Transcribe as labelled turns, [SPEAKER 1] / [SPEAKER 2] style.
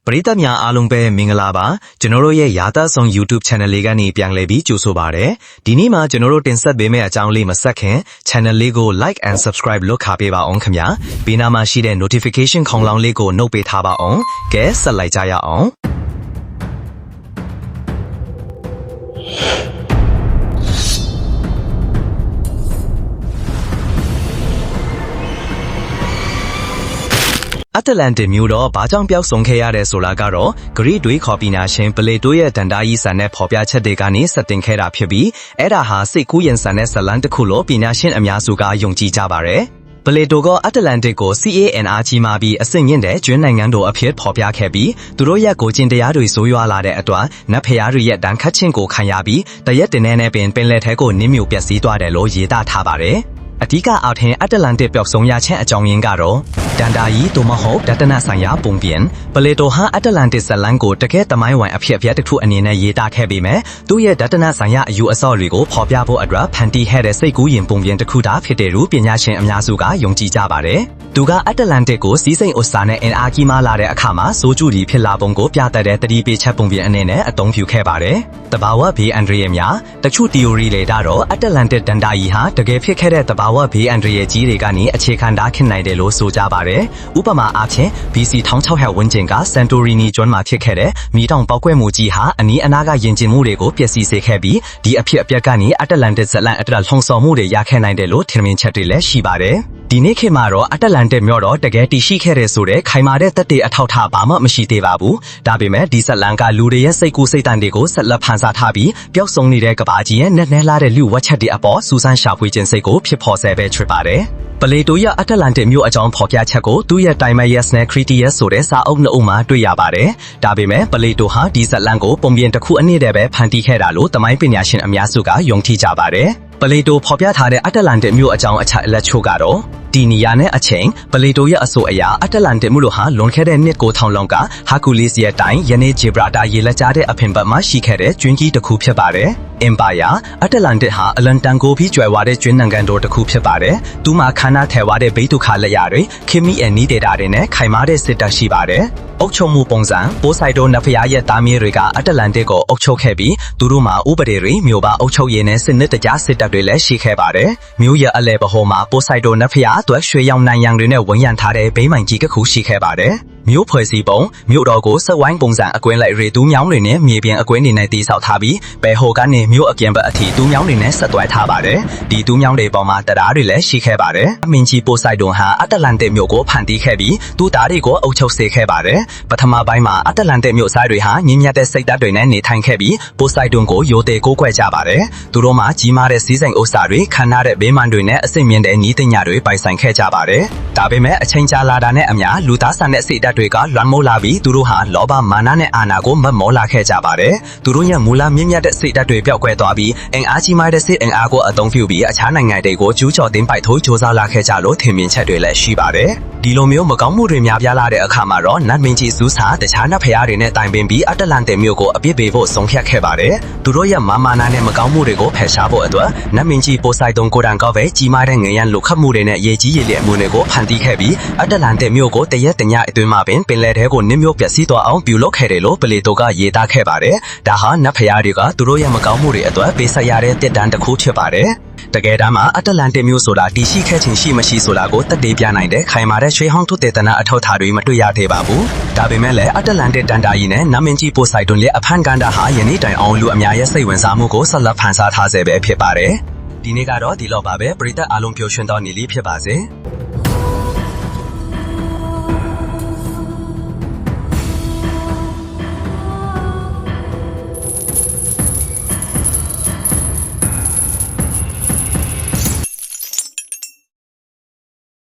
[SPEAKER 1] ပရိသတ်များအားလုံးပဲမင်္ဂလာပါကျွန်တော်တို့ရဲ့ရာသဆောင် YouTube Channel လေးကနေပြန်လည်ပြီးကြိုဆိုပါရစေဒီနေ့မှာကျွန်တော်တို့တင်ဆက်ပေးမယ့်အကြောင်းလေးမဆက်ခင် Channel လေးကို Like and Subscribe လုပ်ခါပေးပါအောင်ခင်ဗျာဘေးနားမှာရှိတဲ့ Notification ခေါင်းလောင်းလေးကိုနှုတ်ပေးထားပါအောင်ကဲဆက်လိုက်ကြရအောင်အတ္တလန်တစ်မြို့တော့ဘာကြောင့်ပျောက်ဆုံးခဲ့ရတဲ့ဆိုတာကတော့ဂရိတွေးခေါ်ပညာရှင်ပလေတိုရဲ့ဒန္တာကြီးဆန်တဲ့ဖော်ပြချက်တွေကနေစတင်ခဲ့တာဖြစ်ပြီးအဲ့ဒါဟာစိတ်ကူးရင်ဆန်တဲ့ဇာတ်လမ်းတစ်ခုလို့ပညာရှင်အများစုကယုံကြည်ကြပါတယ်ပလေတိုကအတ္တလန်တစ်ကို CANR ကြီးမာပြီးအဆင့်မြင့်တဲ့ကျွန်းနိုင်ငံတို့အဖြစ်ဖော်ပြခဲ့ပြီးသူတို့ရဲ့ကိုကျင့်တရားတွေဆိုးရွားလာတဲ့အတွက်နတ်ဖျားတွေရဲ့တန်ခတ်ခြင်းကိုခံရပြီးတရက်တင်နဲ့ပင်လယ်ထဲကိုနင်းမြုပ်ပျက်စီးသွားတယ်လို့ရေးသားထားပါတယ်အဓိကအားဖြင့်အတ္တလန်တစ်ပျောက်ဆုံးရခြင်းအကြောင်းရင်းကတော့ဒန္တာကြီးသို့မဟုတ်ဒတနဆိုင်ရာပုံပြင်ပလေတိုဟာအတ္တလန်တစ်ဇလန်ကိုတကယ်တမိုင်းဝိုင်အဖြစ်အပျက်တစ်ခုအနေနဲ့ရေးသားခဲ့ပေမဲ့သူ့ရဲ့ဒတနဆိုင်ရာအယူအဆတွေကိုဖော်ပြဖို့အတွက်ဖန်တီးခဲ့တဲ့စိတ်ကူးယဉ်ပုံပြင်တစ်ခုသာဖြစ်တယ်လို့ပညာရှင်အများစုကယုံကြည်ကြပါတယ်သူကအတ္တလန်တစ်ကိုစီးစိမ်ဥစ္စာနဲ့အင်အားကြီးမားလာတဲ့အခါမှာစိုးကျူဒီဖြစ်လာပုံကိုပြတတ်တဲ့တတိပေးချက်ပုံပြင်အနေနဲ့အသုံးပြုခဲ့ပါတယ်တဘာဝဘေးအန္တရာယ်များတချို့ theory တွေကတော့အတ္တလန်တစ်ဒန္တာကြီးဟာတကယ်ဖြစ်ခဲ့တဲ့တဘာဝဘေးအန္တရာယ်ကြီးတွေကနေအခြေခံထားခင်နိုင်တယ်လို့ဆိုကြပါတယ်ဥပမာအားဖြင့် BC 1600ဝန်းကျင်က Santorini ကျွန်းမှာဖြစ်ခဲ့တဲ့မီးတောင်ပေါက်ကွဲမှုကြီးဟာအနီးအနားကယဉ်ကျေးမှုတွေကိုပျက်စီးစေခဲ့ပြီးဒီအဖြစ်အပျက်ကနေအတ္တလန်တစ်ဇလန်အတွက်လှုံ့ဆော်မှုတွေရခဲ့နိုင်တယ်လို့ထင်မြင်ချက်တွေလည်းရှိပါတယ်ဒီနေ့ခေတ်မှာတော့အတ္တလန်တစ်မြို့တော့တကယ်တည်ရှိခဲ့တဲ့ဆိုတဲ့ခိုင်မာတဲ့သက်သေအထောက်အထားဘာမှမရှိသေးပါဘူးဒါပေမဲ့ဒီဇလန်ကလူတွေရဲ့စိတ်ကူးစိတ်တန်တွေကိုဆက်လက်ဖန်ဆားထားပြီးပျောက်ဆုံးနေတဲ့ကဘာကြီးရဲ့နဲ့နဲလာတဲ့လူဝက်ချက်တွေအပေါ်စူးစမ်းရှာဖွေခြင်းစိတ်ကိုဖြစ်ပေါ်စေပဲဖြစ်ပါတယ်ပလေတိုရဲ့အတ္တလန်တစ်မြို့အကြောင်းဖော်ပြချက်ကိုသူ့ရဲ့ Timaeus နဲ့ Critias ဆိုတဲ့စာအုပ်နှစ်အုပ်မှာတွေ့ရပါတယ်။ဒါပေမဲ့ပလေတိုဟာဒီဇလန်ကိုပုံပြင်တစ်ခုအနည်းတည်းပဲဖန်တီးခဲ့တာလို့သမိုင်းပညာရှင်အများစုကယုံကြည်ကြပါတယ်။ပလေတိုဖော်ပြထားတဲ့အတ္တလန်တစ်မြို့အကြောင်းအချက်အလက်ချို့ကတော့ဒီနေရာနဲ့အချိန်ပလေတိုရဲ့အဆိုအရအတ္တလန်တစ်မြို့ဟာလွန်ခဲ့တဲ့နှစ်9000လောက်ကဟာကူလီစ်ရဲ့တိုင်ယနေ့ဂျေဘရာတာရေလက်ကြားတဲ့အဖင်ဘတ်မှာရှိခဲ့တဲ့ကျွန်းကြီးတစ်ခုဖြစ်ပါတယ်။ Empire အတ္တလန်တစ်ဟာအလန်တန်ကိုပြီးကျွယ်ဝတဲ့ကျွန်းနိုင်ငံတော်တစ်ခုဖြစ်ပါတယ်။သူမှာခန္ဓာထဲဝါတဲ့ဗိတုခလက်ရတွေခေမီအန်နီဒေတာတွေနဲ့ခိုင်မာတဲ့စစ်တပ်ရှိပါတယ်။အုပ်ချုပ်မှုပုံစံပိုဆိုက်ဒိုနဖျားရဲ့သားမြေတွေကအတ္တလန်တစ်ကိုအုပ်ချုပ်ခဲ့ပြီးသူတို့မှာဥပဒေတွေမြို့ပါအုပ်ချုပ်ရေးနဲ့စစ်နစ်တကျစစ်တပ်တွေလည်းရှိခဲ့ပါတယ်။မြို့ရဲ့အလဲပဟောမှာပိုဆိုက်ဒိုနဖျားအတွက်ရွှေရောင်နိုင်ရန်တွေနဲ့ဝန်ရံထားတဲ့ဘိမိုင်ကြီးတစ်ခုရှိခဲ့ပါတယ်။မြို့ဖွဲ့စည်းပုံမြို့တော်ကိုစက်ဝိုင်းပုံစံအကွင်းလိုက်ရေတူးမြောင်းတွေနဲ့မြေပြင်အကွင်းတွေနဲ့တည်ဆောက်ထားပြီးဘယ်ဟိုကနေမြို့အပြင်ဘက်အထိတူးမြောင်းတွေနဲ့ဆက်သွဲထားပါတယ်ဒီတူးမြောင်းတွေပေါ်မှာတရားတွေလည်းရှိခဲ့ပါတယ်မင်းကြီးပိုဆိုက်ဒွန်ဟာအတ္တလန်တစ်မြို့ကိုဖန်တီးခဲ့ပြီးသူသားတွေကိုအုပ်ချုပ်စေခဲ့ပါတယ်ပထမပိုင်းမှာအတ္တလန်တစ်မြို့သားတွေဟာညဉ့်ညက်တဲ့စိတ်ဓာတ်တွေနဲ့နေထိုင်ခဲ့ပြီးပိုဆိုက်ဒွန်ကိုယိုသေးကိုးကွယ်ကြပါတယ်သူတို့မှာကြီးမားတဲ့စီးစိမ်ဥစ္စာတွေခံရတဲ့ဘေးမှန်တွေနဲ့အစိမ့်မြင့်တဲ့ညီးတင်ညာတွေပိုင်ဆိုင်ခဲ့ကြပါတယ်ဒါပေမဲ့အချိန်ကြာလာတာနဲ့အမျှလူသားဆန်တဲ့စိတ်ဓာတ်တွေကလွန်မိုးလာပြီးသူတို့ဟာလောဘမာနနဲ့အာဏာကိုမတ်မောလာခဲ့ကြပါတယ်သူတို့ရဲ့မူလမြင့်မြတ်တဲ့စိတ်ဓာတ်တွေပျောက်ကွယ်သွားပြီးအင်အားကြီးမားတဲ့စိတ်အင်အားကိုအသုံးပြုပြီးအခြားနိုင်ငံတွေကိုကျူးကျော်သိမ်းပိုက်ထိုးချိုးစားလာခဲ့ကြလို့ထင်မြင်ချက်တွေလည်းရှိပါတယ်ဒီလိုမျိုးမကောင်းမှုတွေများပြားလာတဲ့အခါမှာတော့နတ်မင်းကြီးဇူးစာတခြားနတ်ဖျားတွေနဲ့တိုင်ပင်ပြီးအတ္တလန်တစ်မြို့ကိုအပြစ်ပေးဖို့ဆုံးဖြတ်ခဲ့ပါတယ်သူတို့ရဲ့မာမာနာနဲ့မကောင်းမှုတွေကိုဖယ်ရှားဖို့အတွက်နတ်မင်းကြီးပိုဆိုက်ဒွန်ကိုရန်ကောပဲကြီးမားတဲ့ငရံလိုခတ်မှုတွေနဲ့ရေကြီးရေလျက်မှုတွေကိုဖန်တီးခဲ့ပြီးအတ္တလန်တစ်မြို့ကိုတရက်တညအတွင်းမှာပင်လယ်ထဲကိုနစ်မြုပ်ပျက်စီးသွားအောင်ပြုလုပ်ခဲ့တယ်လို့ပလေတိုကရေးသားခဲ့ပါတယ်ဒါဟာနတ်ဖျားတွေကသူတို့ရဲ့မကောင်းမှုတွေအတွက်ပေးဆက်ရတဲ့တစ်တန်းတစ်ခုဖြစ်ပါတယ်တကယ်တမ်းမှာအတ္တလန်တစ်မြို့ဆိုတာတည်ရှိခဲ့ခြင်းရှိမရှိဆိုတာကိုသက်သေပြနိုင်တဲ့ခိုင်မာတဲ့ရွှေဟောင်းထုတေသနာအထောက်အထားတွေမတွေ့ရသေးပါဘူး။ဒါပေမဲ့လည်းအတ္တလန်တစ်ဒန္တာကြီးနဲ့နတ်မင်းကြီးပိုဆိုက်ဒွန်ရဲ့အဖန်ကန်တာဟာယနေ့တိုင်အောင်လူအများရဲ့စိတ်ဝင်စားမှုကိုဆက်လက်ဖန်ဆားထားစေပဲဖြစ်ပါတယ်။ဒီနေ့ကတော့ဒီလောက်ပါပဲပရိသတ်အားလုံးပျော်ရွှင်သောနေ့လေးဖြစ်ပါစေ။